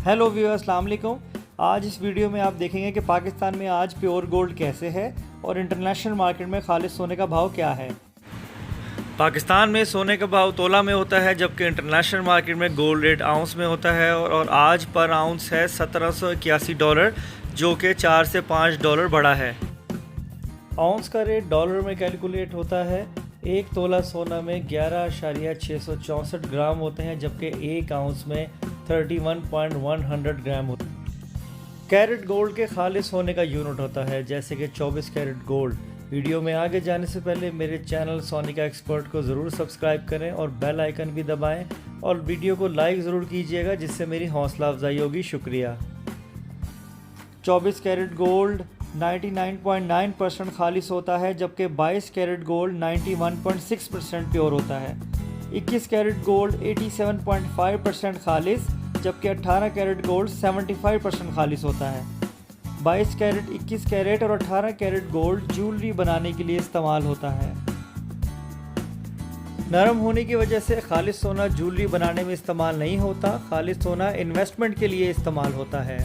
Hello viewers, अस्सलाम वालेकुम। आज इस वीडियो में आप देखेंगे कि पाकिस्तान में आज प्योर गोल्ड कैसे है और इंटरनेशनल मार्केट में खालिस सोने का भाव क्या है। पाकिस्तान में सोने का भाव तोला में होता है, जबकि इंटरनेशनल मार्केट में गोल्ड रेट आउंस में होता है और आज पर आउंस है $1781, जो कि $4 से $5 बढ़ा है। आउंस का रेट डॉलर में कैलकुलेट होता है। एक तोला सोना में 11.664 ग्राम होते हैं, जबकि एक आउंस में 31.100 ग्राम होता है। कैरेट गोल्ड के खालिस होने का यूनिट होता है, जैसे कि 24 कैरेट गोल्ड। वीडियो में आगे जाने से पहले मेरे चैनल सोनिका एक्सपर्ट को ज़रूर सब्सक्राइब करें और बेल आइकन भी दबाएं और वीडियो को लाइक ज़रूर कीजिएगा, जिससे मेरी हौसला अफजाई होगी। शुक्रिया। 24 कैरेट गोल्ड 99.9% खालिस होता है, जबकि 22 कैरेट गोल्ड 91.6% प्योर होता है। 21 कैरेट गोल्ड 87.5% खालिस, जबकि 18 कैरेट गोल्ड 75% खालिस होता है। 22 कैरेट, 21 कैरेट और 18 कैरेट गोल्ड ज्वेलरी बनाने के लिए इस्तेमाल होता है। नरम होने की वजह से खालिस सोना ज्वेलरी बनाने में इस्तेमाल नहीं होता। खालिस सोना इन्वेस्टमेंट के लिए इस्तेमाल होता है।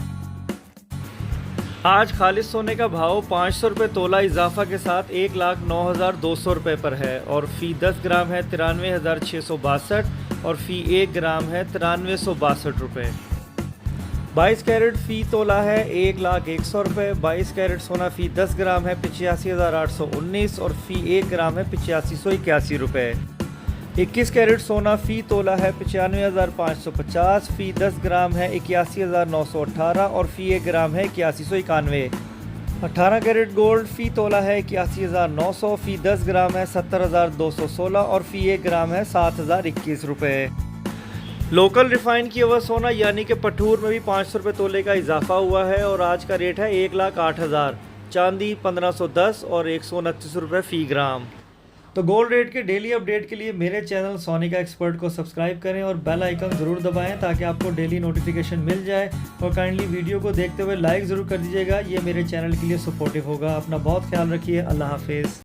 आज खालिस सोने का भाव 500 रुपये तोला इजाफा के साथ 1,09,200 रुपये पर है और फ़ी 10 ग्राम है 93,662 और फ़ी 1 ग्राम है 9362 रुपये। 22 कैरेट फ़ी तोला है 1,01,000 रुपये। 22 कैरेट सोना फ़ी 10 ग्राम है 85,819 और फ़ी 1 ग्राम है 8581 रुपये। 21 कैरेट सोना फ़ी तोला है 95,550, फ़ी 10 ग्राम है 81,918 और फ़ी 1 ग्राम है 8191। 18 कैरेट गोल्ड फ़ी तोला है 81,900, फ़ी 10 ग्राम है 70,216 और फ़ी 1 ग्राम है 7,021 रुपये। लोकल रिफाइन की अवर सोना यानी कि पठूर में भी 500 रुपये तोले का इजाफा हुआ है और आज का रेट है 1,08,000। चांदी 1510 और 129 रुपये फ़ी ग्राम। तो गोल्ड रेट के डेली अपडेट के लिए मेरे चैनल सोनिका एक्सपर्ट को सब्सक्राइब करें और बेल आइकन ज़रूर दबाएं ताकि आपको डेली नोटिफिकेशन मिल जाए। और काइंडली वीडियो को देखते हुए लाइक ज़रूर कर दीजिएगा, ये मेरे चैनल के लिए सपोर्टिव होगा। अपना बहुत ख्याल रखिए। अल्लाह हाफिज़।